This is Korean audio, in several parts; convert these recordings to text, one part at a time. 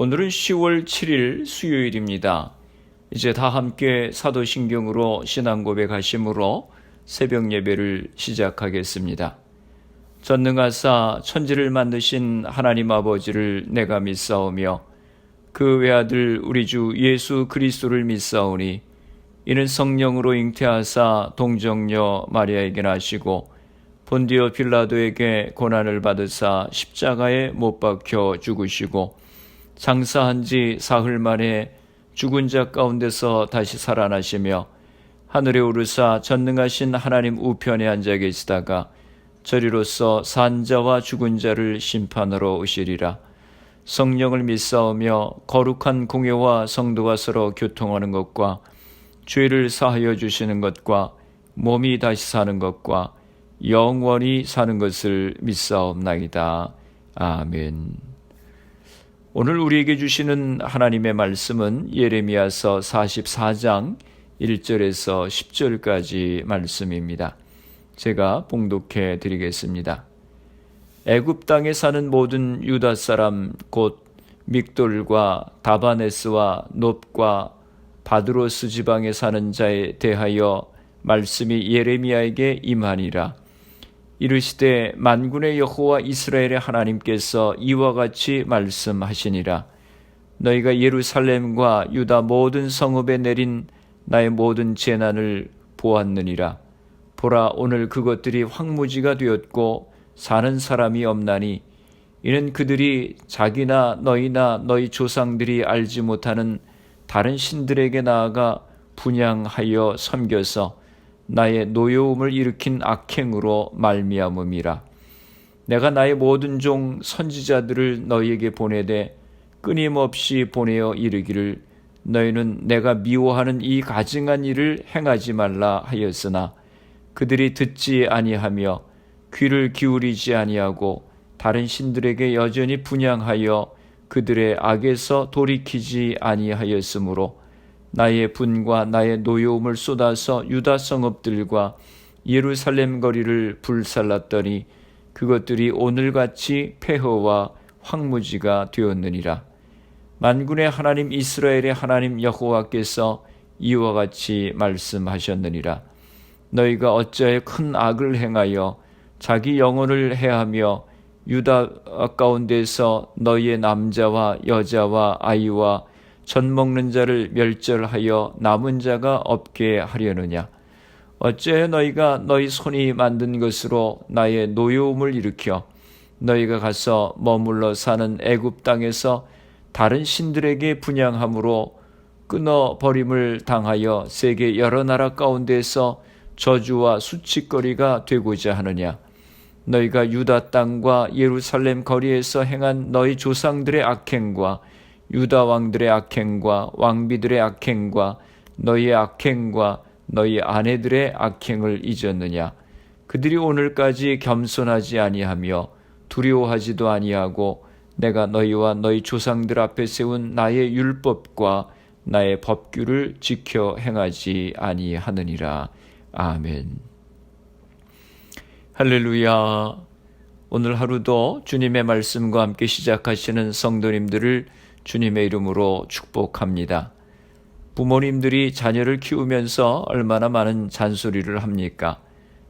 오늘은 10월 7일 수요일입니다. 이제 다 함께 사도신경으로 신앙 고백하심으로 새벽 예배를 시작하겠습니다. 전능하사 천지를 만드신 하나님 아버지를 내가 믿사오며 그 외아들 우리 주 예수 그리스도를 믿사오니 이는 성령으로 잉태하사 동정녀 마리아에게 나시고 본디오 빌라도에게 고난을 받으사 십자가에 못 박혀 죽으시고 장사한 지 사흘 만에 죽은 자 가운데서 다시 살아나시며 하늘에 오르사 전능하신 하나님 우편에 앉아 계시다가 저리로서 산자와 죽은 자를 심판하러 오시리라. 성령을 믿사오며 거룩한 공회와 성도가 서로 교통하는 것과 죄를 사하여 주시는 것과 몸이 다시 사는 것과 영원히 사는 것을 믿사옵나이다. 아멘. 오늘 우리에게 주시는 하나님의 말씀은 예레미야서 44장 1절에서 10절까지 말씀입니다. 제가 봉독해 드리겠습니다. 애굽 땅에 사는 모든 유다 사람 곧 믹돌과 다바네스와 놉과 바드로스 지방에 사는 자에 대하여 말씀이 예레미야에게 임하니라. 이르시되 만군의 여호와 이스라엘의 하나님께서 이와 같이 말씀하시니라. 너희가 예루살렘과 유다 모든 성읍에 내린 나의 모든 재난을 보았느니라. 보라, 오늘 그것들이 황무지가 되었고 사는 사람이 없나니 이는 그들이 자기나 너희나 너희 조상들이 알지 못하는 다른 신들에게 나아가 분향하여 섬겨서 나의 노여움을 일으킨 악행으로 말미암음이라. 내가 나의 모든 종 선지자들을 너희에게 보내되 끊임없이 보내어 이르기를 너희는 내가 미워하는 이 가증한 일을 행하지 말라 하였으나 그들이 듣지 아니하며 귀를 기울이지 아니하고 다른 신들에게 여전히 분향하여 그들의 악에서 돌이키지 아니하였으므로 나의 분과 나의 노여움을 쏟아서 유다 성읍들과 예루살렘 거리를 불살랐더니 그것들이 오늘같이 폐허와 황무지가 되었느니라. 만군의 하나님 이스라엘의 하나님 여호와께서 이와 같이 말씀하셨느니라. 너희가 어찌하여 큰 악을 행하여 자기 영혼을 해하며 유다 가운데서 너희의 남자와 여자와 아이와 젖 먹는 자를 멸절하여 남은 자가 없게 하려느냐. 어찌하여 너희가 너희 손이 만든 것으로 나의 노여움을 일으켜 너희가 가서 머물러 사는 애굽 땅에서 다른 신들에게 분향함으로 끊어버림을 당하여 세계 여러 나라 가운데서 저주와 수치거리가 되고자 하느냐. 너희가 유다 땅과 예루살렘 거리에서 행한 너희 조상들의 악행과 유다 왕들의 악행과 왕비들의 악행과 너희의 악행과 너희 아내들의 악행을 잊었느냐. 그들이 오늘까지 겸손하지 아니하며 두려워하지도 아니하고 내가 너희와 너희 조상들 앞에 세운 나의 율법과 나의 법규를 지켜 행하지 아니하느니라. 아멘. 할렐루야. 오늘 하루도 주님의 말씀과 함께 시작하시는 성도님들을 주님의 이름으로 축복합니다. 부모님들이 자녀를 키우면서 얼마나 많은 잔소리를 합니까?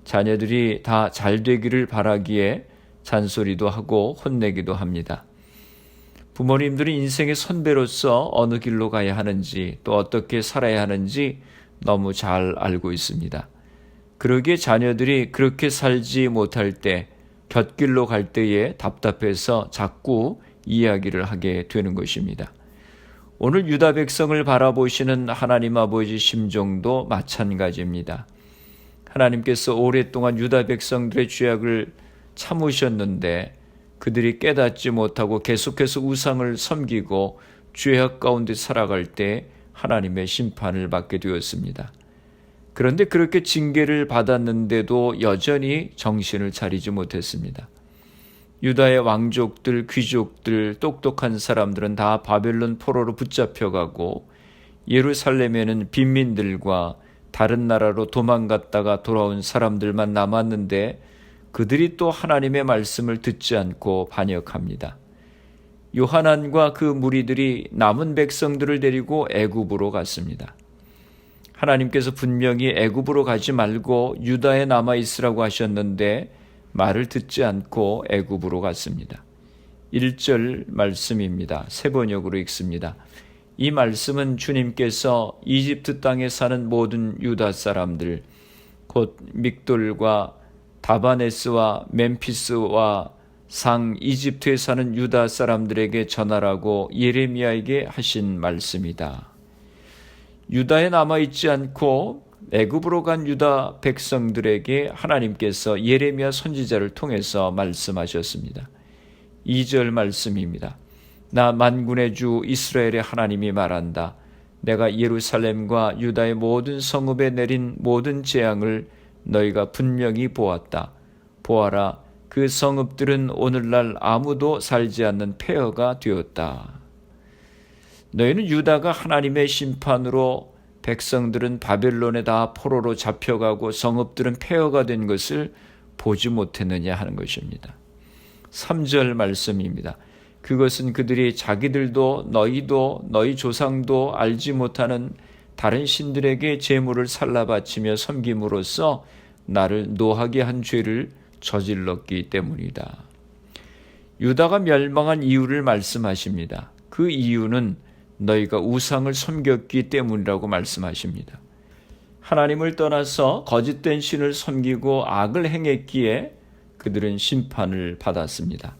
자녀들이 다 잘 되기를 바라기에 잔소리도 하고 혼내기도 합니다. 부모님들은 인생의 선배로서 어느 길로 가야 하는지 또 어떻게 살아야 하는지 너무 잘 알고 있습니다. 그러기에 자녀들이 그렇게 살지 못할 때 곁길로 갈 때에 답답해서 자꾸 이야기를 하게 되는 것입니다. 오늘 유다 백성을 바라보시는 하나님 아버지 심정도 마찬가지입니다. 하나님께서 오랫동안 유다 백성들의 죄악을 참으셨는데 그들이 깨닫지 못하고 계속해서 우상을 섬기고 죄악 가운데 살아갈 때 하나님의 심판을 받게 되었습니다. 그런데 그렇게 징계를 받았는데도 여전히 정신을 차리지 못했습니다. 유다의 왕족들, 귀족들, 똑똑한 사람들은 다 바벨론 포로로 붙잡혀가고 예루살렘에는 빈민들과 다른 나라로 도망갔다가 돌아온 사람들만 남았는데 그들이 또 하나님의 말씀을 듣지 않고 반역합니다. 요하난과 그 무리들이 남은 백성들을 데리고 애굽으로 갔습니다. 하나님께서 분명히 애굽으로 가지 말고 유다에 남아 있으라고 하셨는데 말을 듣지 않고 애굽으로 갔습니다. 1절 말씀입니다. 세 번역으로 읽습니다. 이 말씀은 주님께서 이집트 땅에 사는 모든 유다 사람들, 곧 믹돌과 다바네스와 멤피스와 상 이집트에 사는 유다 사람들에게 전하라고 예레미야에게 하신 말씀이다. 유다에 남아있지 않고 애굽으로 간 유다 백성들에게 하나님께서 예레미야 선지자를 통해서 말씀하셨습니다. 2절 말씀입니다. 나 만군의 주 이스라엘의 하나님이 말한다. 내가 예루살렘과 유다의 모든 성읍에 내린 모든 재앙을 너희가 분명히 보았다. 보아라, 그 성읍들은 오늘날 아무도 살지 않는 폐허가 되었다. 너희는 유다가 하나님의 심판으로 백성들은 바벨론에 다 포로로 잡혀가고 성읍들은 폐허가 된 것을 보지 못했느냐 하는 것입니다. 3절 말씀입니다. 그것은 그들이 자기들도 너희도 너희 조상도 알지 못하는 다른 신들에게 제물을 살라 바치며 섬김으로써 나를 노하게 한 죄를 저질렀기 때문이다. 유다가 멸망한 이유를 말씀하십니다. 그 이유는 너희가 우상을 섬겼기 때문이라고 말씀하십니다. 하나님을 떠나서 거짓된 신을 섬기고 악을 행했기에 그들은 심판을 받았습니다.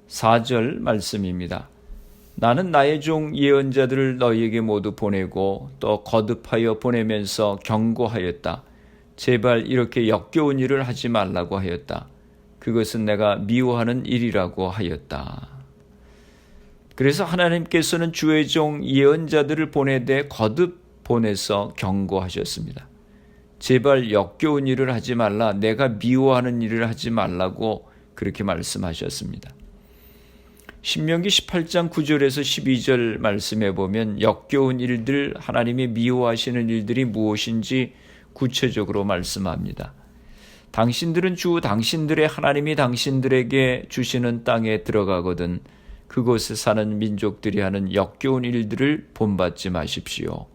4절 말씀입니다. 나는 나의 종 예언자들을 너희에게 모두 보내고 또 거듭하여 보내면서 경고하였다. 제발 이렇게 역겨운 일을 하지 말라고 하였다. 그것은 내가 미워하는 일이라고 하였다. 그래서 하나님께서는 주의 종 예언자들을 보내되 거듭 보내서 경고하셨습니다. 제발 역겨운 일을 하지 말라, 내가 미워하는 일을 하지 말라고 그렇게 말씀하셨습니다. 신명기 18장 9절에서 12절 말씀해 보면 역겨운 일들, 하나님이 미워하시는 일들이 무엇인지 구체적으로 말씀합니다. 당신들은 주 당신들의 하나님이 당신들에게 주시는 땅에 들어가거든 그곳에 사는 민족들이 하는 역겨운 일들을 본받지 마십시오.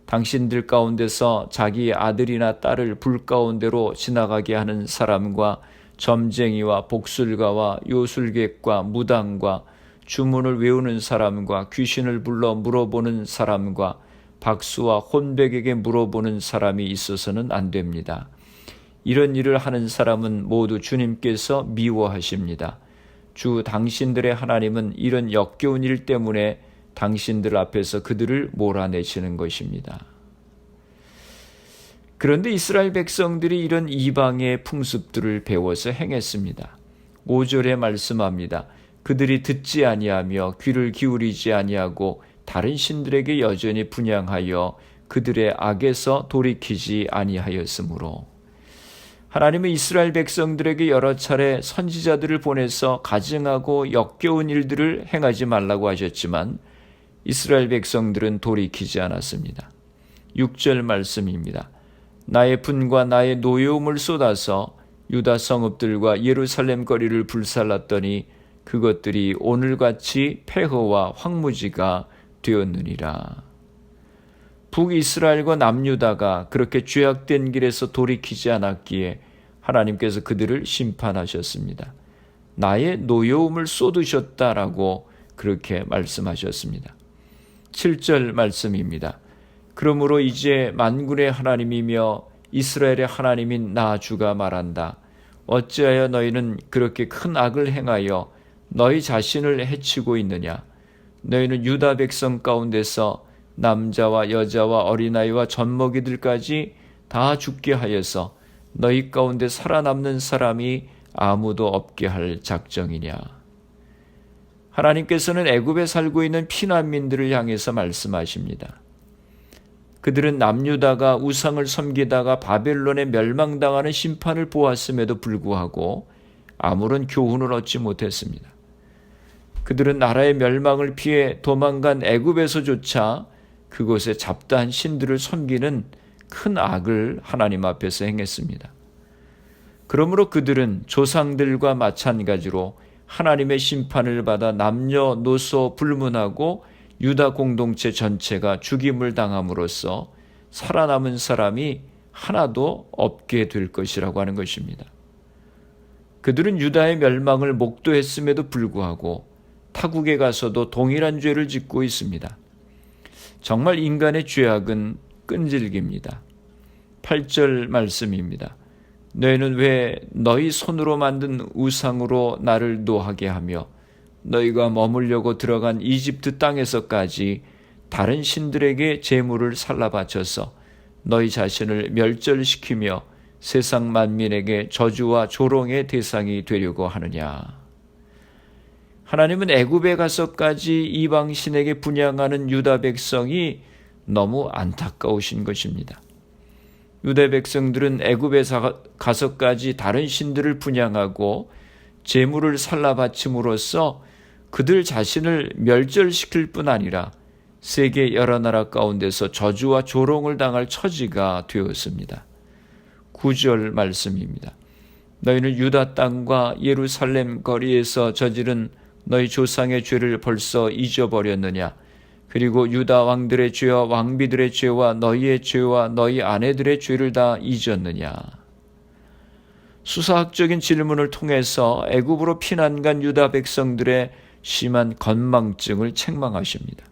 당신들 가운데서 자기 아들이나 딸을 불 가운데로 지나가게 하는 사람과 점쟁이와 복술가와 요술객과 무당과 주문을 외우는 사람과 귀신을 불러 물어보는 사람과 박수와 혼백에게 물어보는 사람이 있어서는 안 됩니다. 이런 일을 하는 사람은 모두 주님께서 미워하십니다. 주 당신들의 하나님은 이런 역겨운 일 때문에 당신들 앞에서 그들을 몰아내시는 것입니다. 그런데 이스라엘 백성들이 이런 이방의 풍습들을 배워서 행했습니다. 5절에 말씀합니다. 그들이 듣지 아니하며 귀를 기울이지 아니하고 다른 신들에게 여전히 분향하여 그들의 악에서 돌이키지 아니하였으므로. 하나님은 이스라엘 백성들에게 여러 차례 선지자들을 보내서 가증하고 역겨운 일들을 행하지 말라고 하셨지만 이스라엘 백성들은 돌이키지 않았습니다. 6절 말씀입니다. 나의 분과 나의 노여움을 쏟아서 유다 성읍들과 예루살렘 거리를 불살랐더니 그것들이 오늘같이 폐허와 황무지가 되었느니라. 북이스라엘과 남유다가 그렇게 죄악된 길에서 돌이키지 않았기에 하나님께서 그들을 심판하셨습니다. 나의 노여움을 쏟으셨다라고 그렇게 말씀하셨습니다. 7절 말씀입니다. 그러므로 이제 만군의 하나님이며 이스라엘의 하나님인 나 주가 말한다. 어찌하여 너희는 그렇게 큰 악을 행하여 너희 자신을 해치고 있느냐. 너희는 유다 백성 가운데서 남자와 여자와 어린아이와 젖먹이들까지 다 죽게 하여서 너희 가운데 살아남는 사람이 아무도 없게 할 작정이냐. 하나님께서는 애굽에 살고 있는 피난민들을 향해서 말씀하십니다. 그들은 남유다가 우상을 섬기다가 바벨론에 멸망당하는 심판을 보았음에도 불구하고 아무런 교훈을 얻지 못했습니다. 그들은 나라의 멸망을 피해 도망간 애굽에서조차 그곳에 잡다한 신들을 섬기는 큰 악을 하나님 앞에서 행했습니다. 그러므로 그들은 조상들과 마찬가지로 하나님의 심판을 받아 남녀노소 불문하고 유다 공동체 전체가 죽임을 당함으로써 살아남은 사람이 하나도 없게 될 것이라고 하는 것입니다. 그들은 유다의 멸망을 목도했음에도 불구하고 타국에 가서도 동일한 죄를 짓고 있습니다. 정말 인간의 죄악은 끈질깁니다. 8절 말씀입니다. 너희는 왜 너희 손으로 만든 우상으로 나를 노하게 하며 너희가 머물려고 들어간 이집트 땅에서까지 다른 신들에게 제물을 살라 바쳐서 너희 자신을 멸절시키며 세상 만민에게 저주와 조롱의 대상이 되려고 하느냐. 하나님은 애굽에 가서까지 이방 신에게 분향하는 유다 백성이 너무 안타까우신 것입니다. 유다 백성들은 애굽에 가서까지 다른 신들을 분향하고 제물을 살라 바침으로써 그들 자신을 멸절시킬 뿐 아니라 세계 여러 나라 가운데서 저주와 조롱을 당할 처지가 되었습니다. 9절 말씀입니다. 너희는 유다 땅과 예루살렘 거리에서 저지른 너희 조상의 죄를 벌써 잊어버렸느냐? 그리고 유다 왕들의 죄와 왕비들의 죄와 너희의 죄와 너희 아내들의 죄를 다 잊었느냐? 수사학적인 질문을 통해서 애굽으로 피난 간 유다 백성들의 심한 건망증을 책망하십니다.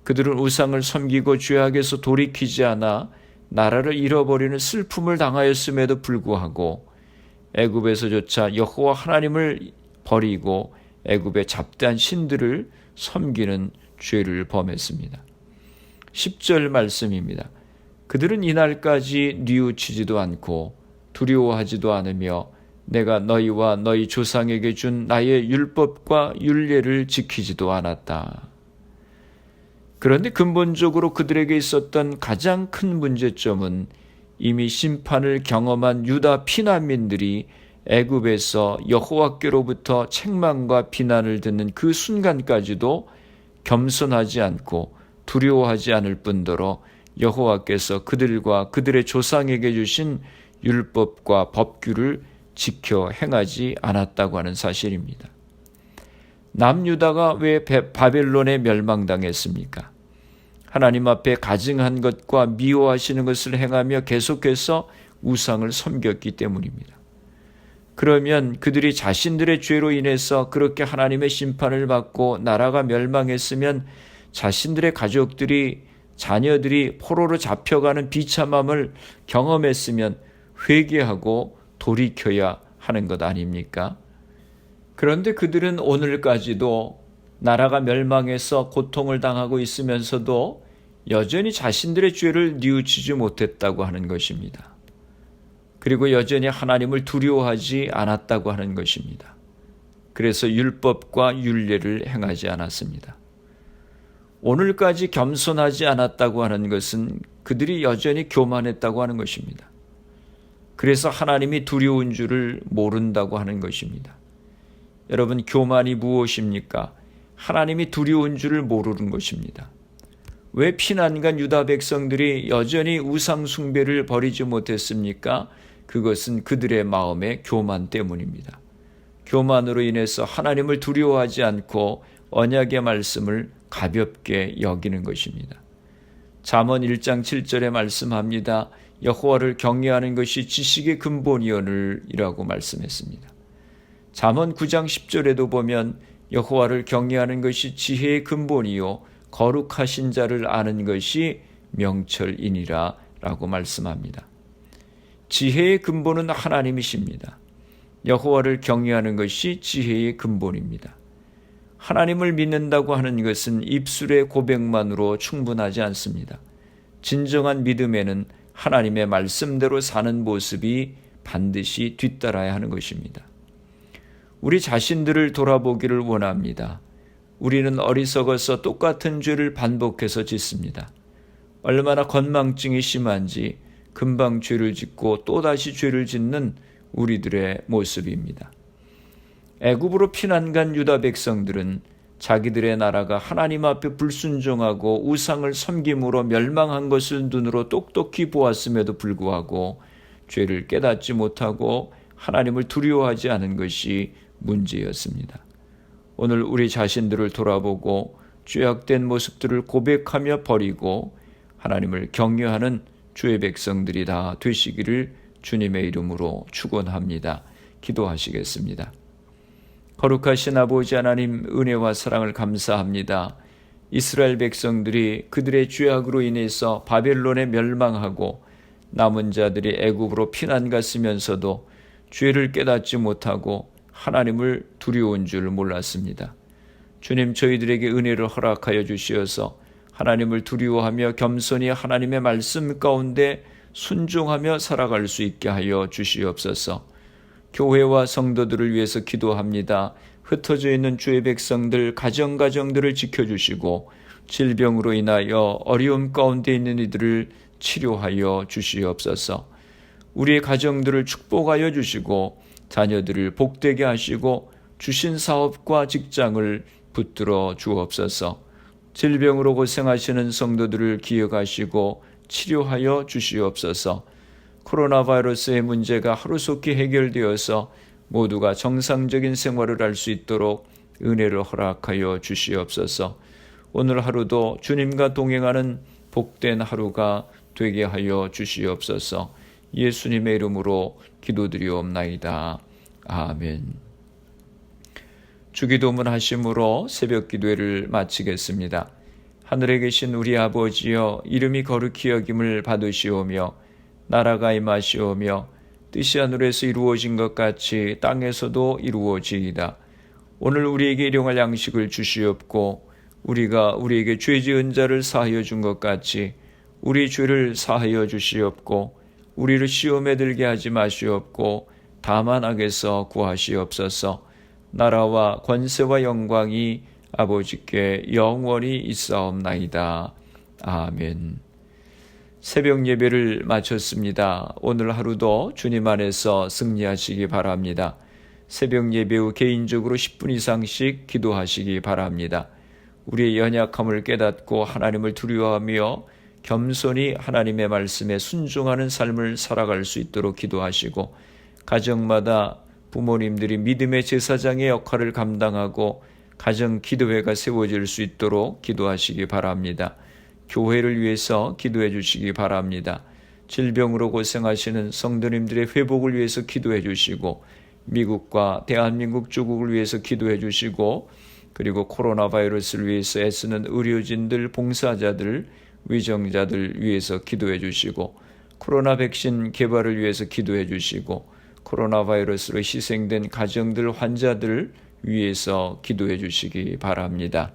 그들은 우상을 섬기고 죄악에서 돌이키지 않아 나라를 잃어버리는 슬픔을 당하였음에도 불구하고 애굽에서조차 여호와 하나님을 버리고 애굽의 잡다한 신들을 섬기는 죄를 범했습니다. 10절 말씀입니다. 그들은 이날까지 뉘우치지도 않고 두려워하지도 않으며 내가 너희와 너희 조상에게 준 나의 율법과 율례를 지키지도 않았다. 그런데 근본적으로 그들에게 있었던 가장 큰 문제점은 이미 심판을 경험한 유다 피난민들이 애굽에서 여호와께로부터 책망과 비난을 듣는 그 순간까지도 겸손하지 않고 두려워하지 않을 뿐더러 여호와께서 그들과 그들의 조상에게 주신 율법과 법규를 지켜 행하지 않았다고 하는 사실입니다. 남유다가 왜 바벨론에 멸망당했습니까? 하나님 앞에 가증한 것과 미워하시는 것을 행하며 계속해서 우상을 섬겼기 때문입니다. 그러면 그들이 자신들의 죄로 인해서 그렇게 하나님의 심판을 받고 나라가 멸망했으면 자신들의 가족들이 자녀들이 포로로 잡혀가는 비참함을 경험했으면 회개하고 돌이켜야 하는 것 아닙니까? 그런데 그들은 오늘까지도 나라가 멸망해서 고통을 당하고 있으면서도 여전히 자신들의 죄를 뉘우치지 못했다고 하는 것입니다. 그리고 여전히 하나님을 두려워하지 않았다고 하는 것입니다. 그래서 율법과 율례를 행하지 않았습니다. 오늘까지 겸손하지 않았다고 하는 것은 그들이 여전히 교만했다고 하는 것입니다. 그래서 하나님이 두려운 줄을 모른다고 하는 것입니다. 여러분, 교만이 무엇입니까? 하나님이 두려운 줄을 모르는 것입니다. 왜 피난간 유다 백성들이 여전히 우상 숭배를 버리지 못했습니까? 그것은 그들의 마음의 교만 때문입니다. 교만으로 인해서 하나님을 두려워하지 않고 언약의 말씀을 가볍게 여기는 것입니다. 잠언 1장 7절에 말씀합니다. 여호와를 경외하는 것이 지식의 근본이오늘이라고 말씀했습니다. 잠언 9장 10절에도 보면 여호와를 경외하는 것이 지혜의 근본이요 거룩하신 자를 아는 것이 명철이니라 라고 말씀합니다. 지혜의 근본은 하나님이십니다. 여호와를 경외하는 것이 지혜의 근본입니다. 하나님을 믿는다고 하는 것은 입술의 고백만으로 충분하지 않습니다. 진정한 믿음에는 하나님의 말씀대로 사는 모습이 반드시 뒤따라야 하는 것입니다. 우리 자신들을 돌아보기를 원합니다. 우리는 어리석어서 똑같은 죄를 반복해서 짓습니다. 얼마나 건망증이 심한지 금방 죄를 짓고 또다시 죄를 짓는 우리들의 모습입니다. 애굽으로 피난간 유다 백성들은 자기들의 나라가 하나님 앞에 불순종하고 우상을 섬김으로 멸망한 것을 눈으로 똑똑히 보았음에도 불구하고 죄를 깨닫지 못하고 하나님을 두려워하지 않은 것이 문제였습니다. 오늘 우리 자신들을 돌아보고 죄악된 모습들을 고백하며 버리고 하나님을 경외하는 주의 백성들이 다 되시기를 주님의 이름으로 축원합니다. 기도하시겠습니다. 거룩하신 아버지 하나님, 은혜와 사랑을 감사합니다. 이스라엘 백성들이 그들의 죄악으로 인해서 바벨론에 멸망하고 남은 자들이 애굽으로 피난 갔으면서도 죄를 깨닫지 못하고 하나님을 두려운 줄 몰랐습니다. 주님, 저희들에게 은혜를 허락하여 주시어서 하나님을 두려워하며 겸손히 하나님의 말씀 가운데 순종하며 살아갈 수 있게 하여 주시옵소서. 교회와 성도들을 위해서 기도합니다. 흩어져 있는 주의 백성들, 가정들을 지켜주시고 질병으로 인하여 어려움 가운데 있는 이들을 치료하여 주시옵소서. 우리의 가정들을 축복하여 주시고 자녀들을 복되게 하시고 주신 사업과 직장을 붙들어 주옵소서. 질병으로 고생하시는 성도들을 기억하시고 치료하여 주시옵소서. 코로나 바이러스의 문제가 하루속히 해결되어서 모두가 정상적인 생활을 할 수 있도록 은혜를 허락하여 주시옵소서. 오늘 하루도 주님과 동행하는 복된 하루가 되게 하여 주시옵소서. 예수님의 이름으로 기도드리옵나이다. 아멘. 주기도문 하심으로 새벽 기도회를 마치겠습니다. 하늘에 계신 우리 아버지여, 이름이 거룩히 여김을 받으시오며 나라가 임하시오며 뜻이 하늘에서 이루어진 것 같이 땅에서도 이루어지이다. 오늘 우리에게 일용할 양식을 주시옵고 우리가 우리에게 죄 지은 자를 사하여 준 것 같이 우리 죄를 사하여 주시옵고 우리를 시험에 들게 하지 마시옵고 다만 악에서 구하시옵소서. 나라와 권세와 영광이 아버지께 영원히 있사옵나이다. 아멘. 새벽 예배를 마쳤습니다. 오늘 하루도 주님 안에서 승리하시기 바랍니다. 새벽 예배 후 개인적으로 10분 이상씩 기도하시기 바랍니다. 우리의 연약함을 깨닫고 하나님을 두려워하며 겸손히 하나님의 말씀에 순종하는 삶을 살아갈 수 있도록 기도하시고, 가정마다 부모님들이 믿음의 제사장의 역할을 감당하고 가정 기도회가 세워질 수 있도록 기도하시기 바랍니다. 교회를 위해서 기도해 주시기 바랍니다. 질병으로 고생하시는 성도님들의 회복을 위해서 기도해 주시고, 미국과 대한민국 조국을 위해서 기도해 주시고, 그리고 코로나 바이러스를 위해서 애쓰는 의료진들, 봉사자들, 위정자들 위해서 기도해 주시고, 코로나 백신 개발을 위해서 기도해 주시고, 코로나 바이러스로 희생된 가정들, 환자들 위해서 기도해 주시기 바랍니다.